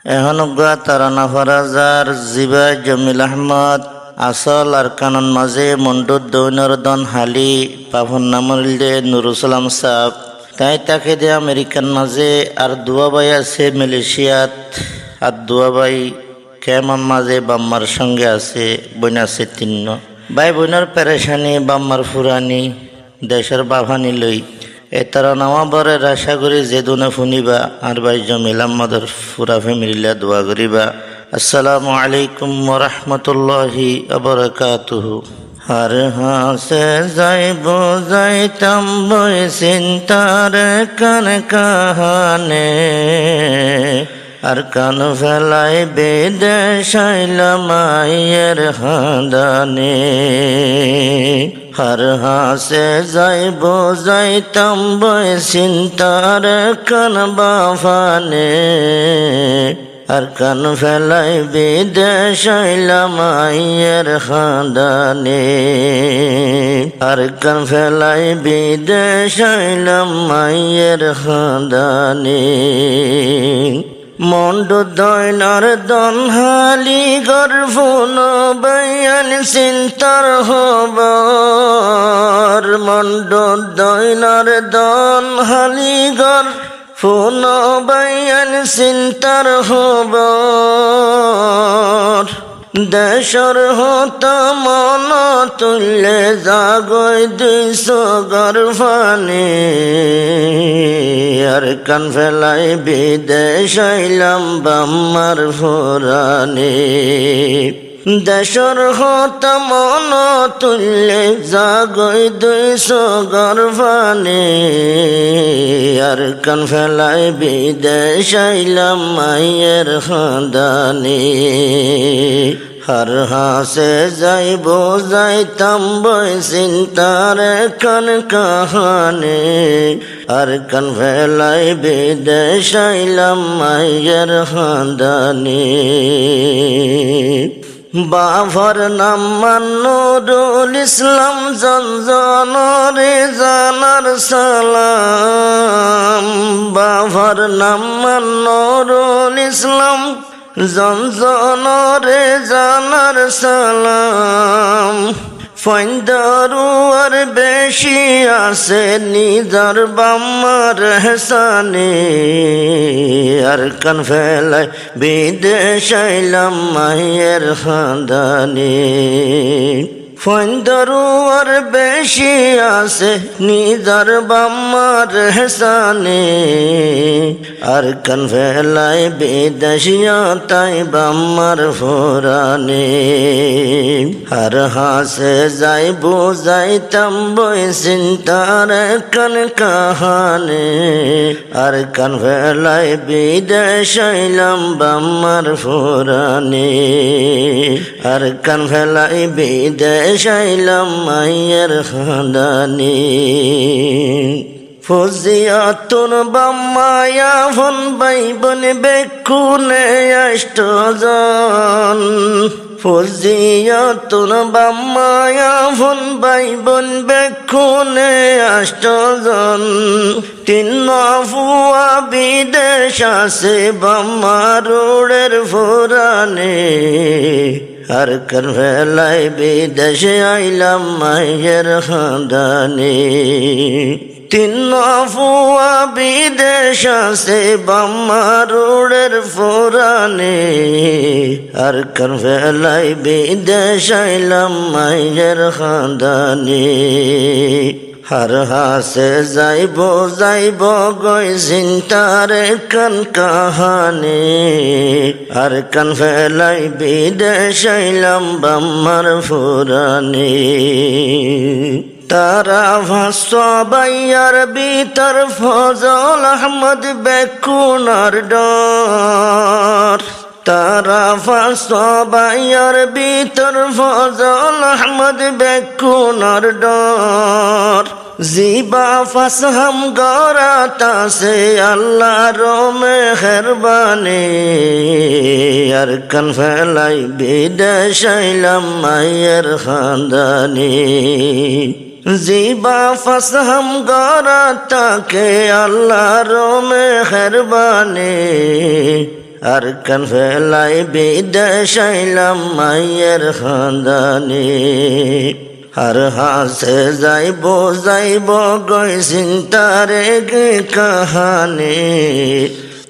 এহনগা তারানা ফরাজার জিবা জমিল আহমদ আসল আর কানন মাঝে মন্ডুর দৈনর দন হালি পাভন নামলদে নুরুসালাম সাহ তাই তাকে দে আমেরিকান মাঝে আর দুয়াবাই আছে মালয়েশিয়াত আর দুয়াবাই কেমন মাঝে বাম্মার সঙ্গে আছে বইন আছে তিন ভাই বোনের পেরেশানি বাম্মার ফুরানি দেশের বাভানি লই এতারা নামা বরের আশা করি যে দুনে শুনিবা আর ভাই জমিল আহমদের ফুরা ফ্যামিলিলা দোয়া করিবা। আসসালামু আলাইকুম ওয়া রাহমাতুল্লাহি ওয়া বারাকাতুহু। আর হাসে যাইব যাইতাম বই চিন্তার কান কাহানে আর কান ফেলাই বিদেশ আইলাম মায়ের হাদানে। আর হাসে যাইব যাইতাম বই চিন্তার কান বাফানে আর কান ফেলাই বিদেশ আইলাম মায়ের হাদানে আর কান ফেলাই বিদেশ আইলাম মায়ের হাদানে। মন্ডু দয়নার দনহালি গর্ভন বয়ান চিন্তার হবার মন্ডু দয়নার দনহালি গর্ভন বয়ান চিন্তার হবার দেশর হত মন তুললে জাগই দুইশ গর্ভানে আর কান ফেলাই বিদেশ আইলাম বাম্মার ফুরানে। দেশর হত মন তুললে জাগই দুইশ গর্ভানে আর কান ফেলাই বিদেশ আইলাম মায়ের হাদানে। আর হাসে যাইব যাইতাম বই চিন্তার কান কাহানে আর কান ফেলাই বিদেশ আইলাম মায়ের হাদানে। বাবার নাম নুরুল ইসলাম জনজনরে জানার সালাম বাবার নাম নুরুল ইসলাম জনজনরে জানার সালাম। ফৈন্দারু আর বেশি আছে নিজার বাম্মার হেসানে আর কান ফেলাই বিদেশ আইলাম মায়ের হাদানে। ফৈন্দারু আর বেশি আছে নিজার বাম্মার হেসানে আর কান ফেলাই বিদেশিয়া তাই বাম্মার ফুরানে। আর হাসে যাইব যাইতাম বই চিন্তার কান কাহানে আর কান ফেলাই বিদেশ আইলাম বাম্মার ফুরানে আর কান ফেলাই বিদেশ আইলাম মায়ের হাদানে। ফজিয়াতুন বাম্মায়া ভন ভাই বোন বেকুনে আষ্টজন ফজিয়াতুন বাম্মায়া ভন ভাই বোন বেকুনে আষ্টজন। তিন ফুয়া বিদেশ আছে বাম্মারুড়ের ফুরানে আর কান ফেলাই বিদেশে আইলাম মায়ের হাদানে। তিন ফুয়া বিদেশ আছে বাম্মারুড়ের ফুরানে আর কান ফেলাই বিদেশ আইলাম মায়ের হাদানে। আর হাসে যাইব যাইব গই চিন্তার কান কাহানে আর কান ফেলাই বিদেশ আইলাম বাম্মার ফুরানে। তারা ভাসাবাইয়ার ভিতর ফজল আহমদ বেকুনার ডর তারা ভাসাবাইয়ার ভিতর ফজল আহমদ বেকুনার ডর। জিবা ফাসহাম গরাতাছে আল্লাহর মেহেরবানি আর কান ফেলাই বিদেশ আইলাম মায়ের হাদানে। জিবা ফসহম গরা তাকে আল্লাহর মেহরবানি আর কান ফেলাই বিদেশ আইলাম মায়ের খানদানি আর হাসে যাইব যাইব গই চিন্তারে গে কাহানি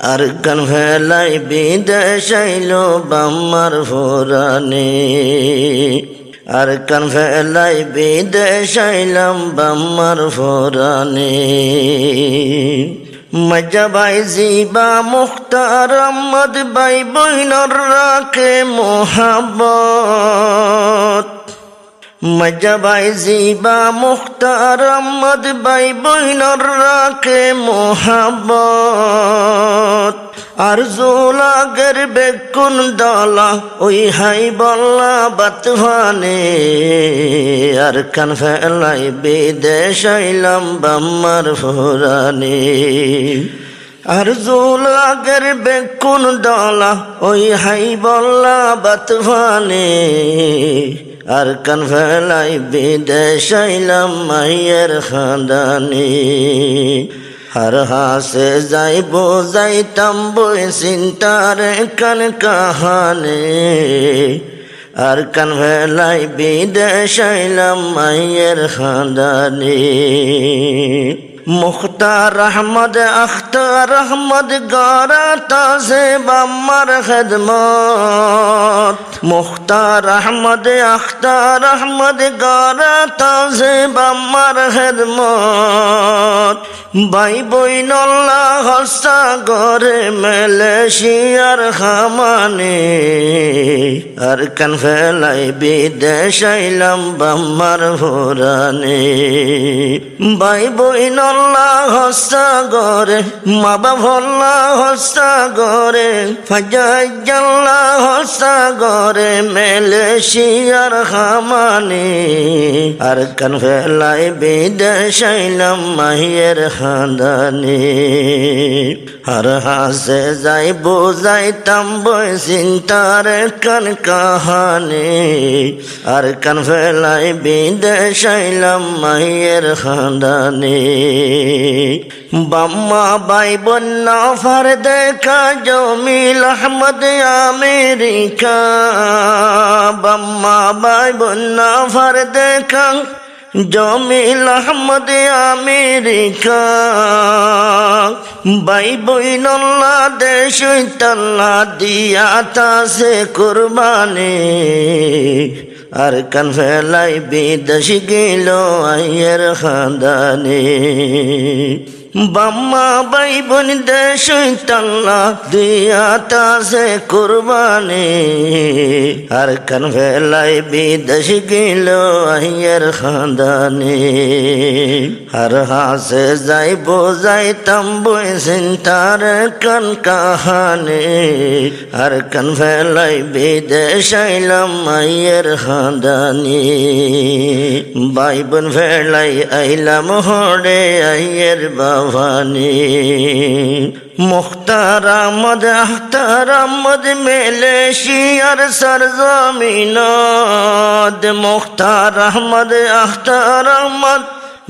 আর কান ফেলাই বিদেশ আইলো বাম্মার ফোরানি আর কান ফেলাই বিদেশ আইলাম বাম্মার ফোরানি মজা বাই জিবা মুখতার আহমদ বাই বইনর রাখে মোহাব্বত মজা বাই জিবা মুখতার আহমদ বাই বইনর রাখে মোহাব্বত আর জোলাগের বেকুন দলা ওই হাই বল্লা বাতহানে আর কান ফেলাই বিদেশ আইলাম বাম্মার ফোরানি আর জোলাগের বেকুন দলা ওই হাই বল্লা বাতহানে আর কান ফেলাই বিদেশ আইলাম মায়ের খানদানি আর হাসে যাইব যাইতাম বই চিন্তার কান কাহানে আর কান ফেলাই বিদেশ আইলাম মায়ের খানদানি মুখতার আহমদ আখতার আহমদ গারা তাজে বাম্মার খেদমত মুখতার আহমদ আখতার আহমদ গারা তাজে বাম্মার খেদমত বাই বইনল্লা হস্তা গরে মালয়েশিয়ার খামানে আর কান ফেলাই বিদেশ আইলাম বাম্মার ফোরানে বাই বইনল্লা হস্তা গরে মা বাবল্লা হস্তা গরে ফাজাজ্জাল্লা হস্তা গরে মালয়েশিয়ার খামানে আর কান ফেলাই বিদেশ আইলাম মায়ের খানদানি আর হাসে যাইব যাইতাম বই চিন্তার কান কাহানি আর কান ফেলাই বিদেশ আইলাম মায়ের খানদানি বাম্মা বাই বন্যা ফার দেখা জমিল আহমদ আমেরিকা বাম্মা বাই বন্যা ফার দেখা জমিল আহমদ আমেরিকা বাই বইনল্লা দেশ তাল্লা দিয়া তাসে কুরবানি আর কান ফেলাই বিদেশ গেল আইয়ের খানদানি বাম্মা বাই বোন দেশ তাল্লা দিয়া তাসে কুরবানি আর কান ফেলাই বিদেশ গেল আইয়ের খানদানি আর হাসে যাইব যাইতাম বই চিন্তার কান কাহানি আর কান ফেলাই বিদেশ আইলাম আইয়ের খানদানি বাই বোন ফেলাই আইলাম হরে আইয়ের বাবানি মুখতার আহমদ আখতার আহমদ মালয়েশিয়ার সরজমিনত মুখতার আহমদ আখতার আহমদ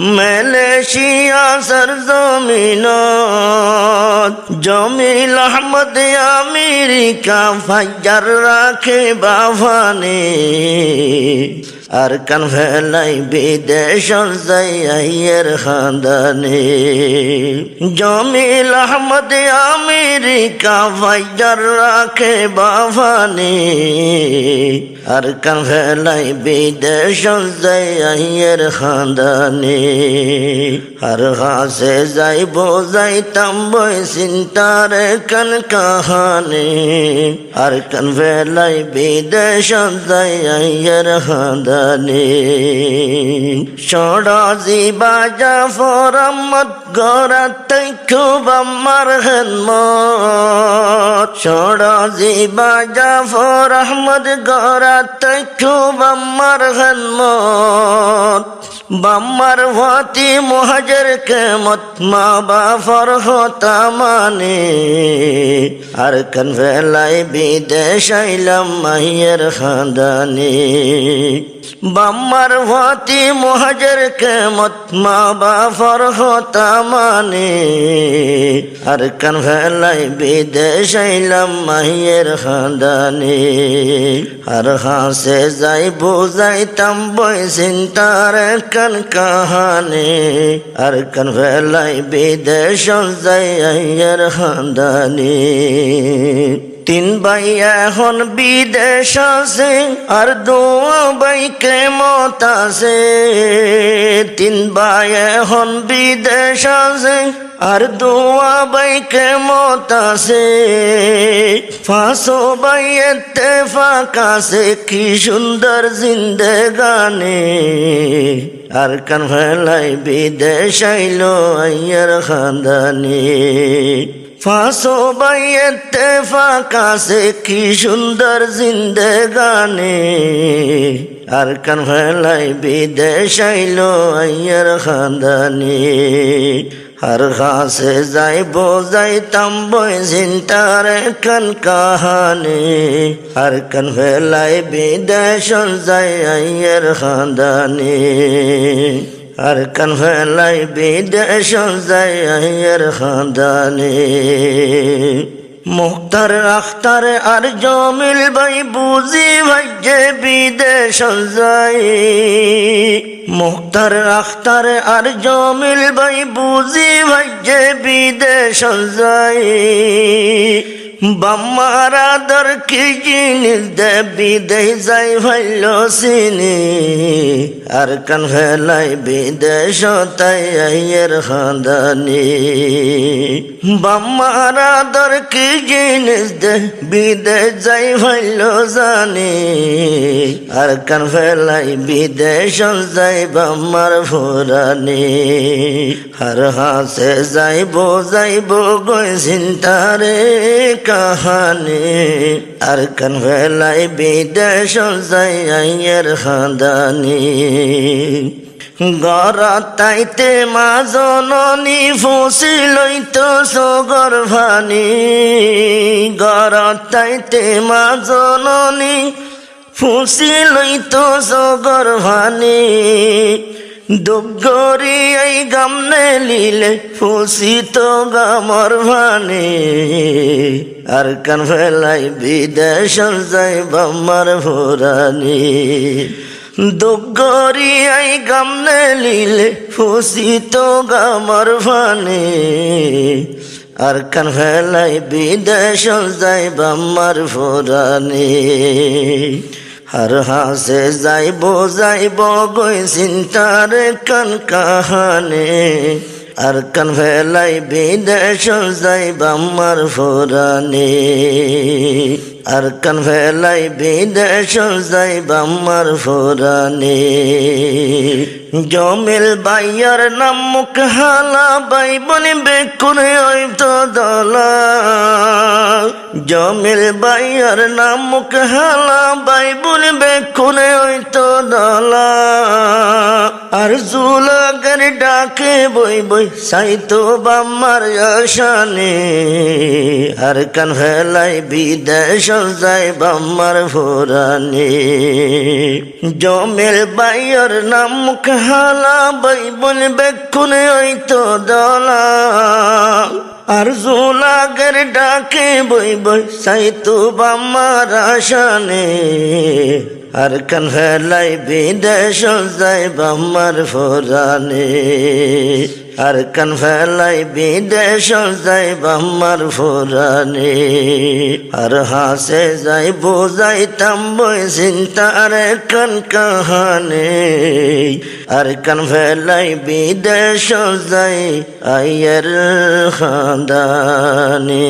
মালয়েশিয়া সরজমিনত জমিল আহমদ আমেরিকা ফাজার রাখে বাবানে আর কান ফেলাই বিদেশ যাই আইয়ের খানদানি জমিল আহমদ আমেরিকা ফাজার রাখে বাবানে আর কান ফেলাই বিদেশ যাই আইয়ের খানদানি আর হাসে যাইব যাইতাম বই চিন্তার কান কাহানি আর কান ফেলাই বিদেশ যাই আইয়ের খানদানি সড়া জিবা জাফর আহমদ গরাতে খুব আমার খেদমত সড়া জিবা জাফর আহমদ গরাতে খুব আমার খেদমত বাম্মার ভাতি মহাজের কেমত মা বাফর হতা মানে আর কান ফেলাই বিদেশ আইলাম মাইয়ের খানদানি বাম্মার ভাতি মহাজের কেমত মা বাফর হতা মানে আর কান ফেলাই বিদেশ আইলাম মাহিয়ের খানদানে আর হাসে যাই বুঝাইতাম বই চিন্তার কান কাহানে আর কান ফেলাই বিদেশ যাই আইয়ের খানদানে তিন ভাই এখন বিদেশ আছে আর দু ভাইকে মত আছে তিন ভাই এখন বিদেশ আছে আর দু ভাইকে মত আছে ফাঁসো ভাই ইত্তেফাক আছে কি সুন্দর জিন্দেগানি আর কান ফেলাই বিদেশ আইলো আইয়ার খানদানি ফাঁসো ভাই ইত্তেফাক আছে কি সুন্দর জিন্দেগানি আর কান ফেলাই বিদেশ আইলো আইয়ার খানদানি আর হাসে যাইব যাইতাম বই চিন্তার কান কাহানি আর কান ফেলাই বিদেশ যাই আইয়ার খানদানি আর কান ফেলাই বিদেশ যাই আইয়ার খানদানি মুখতার আখতার আর জমিল ভাই বুঝি ভাইজে বিদেশ যাই মুখতার আখতার আর জমিল ভাই বুঝি ভাইজে বিদেশ যাই বাম্মার আদর কি জিনিস দে বিদেশ যাই ভাইল চিনি আর কান ফেলাই বিদেশ তাই আইয়ের খানদানি বাম্মার আদর কি জিনিস দে বিদেশ যাই ভাইল জানি আর কান ফেলাই বিদেশ যাই বাম্মার ফুরানি আর হাসে যাইব যাইব গই চিন্তারে কাহানি আর কান ফেলাই বিদেশ যাই আইয়ের খানদানি গড়াইতে মা জননী ফুসি লইত সগর ভানি গড়াইতে মা জননী ফুসি লইত সগর ভানি দুগরি এই গামনে লিলে ফুসিত গামর ভানি আর কান ফেলাই বিদেশ যাই বাম্মার ফুরানি দুগরি এই গামনে লিলে ফুসিত গামর ভানি আর কান ফেলাই বিদেশ যাই বাম্মার ফুরানি আর হাসে যাইব যাইব গই চিন্তার কান কাহানে আর কান ফেলাই বিদেশ যাই বাম্মার ফুরানি আর কান ফেলাই বিদেশ যাই বাম্মার ফুরানি জমিল ভাইয়ার নাম মুখ হালা বাই বনি বেকুন তো দলা জমিল ভাইয়ার নাম মুখ হালা বাই বনি বেকুন তো দলা আর জুলাগের ডাকে বই বই সাইতো বাম্মার আশানে আর কান ফেলাই বিদেশ যাই বাম্মার ফুরানি জমিল ভাইয়ার নাম মুখ হালা বাই বনি বেকুন তো দলা আর জুলাগের ডাকে বই বই সাইতো বাম্মার আশানে আর কান ফেলাই বিদেশ যাই বাম্মার ফুরানি আর কান ফেলাই বিদেশ যাই বাম্মার ফুরানি আর হাসে যাই বুঝাইতাম বই চিন্তার কান কাহানি আর কান ফেলাই বিদেশ যাই আইয়ের খানদানি।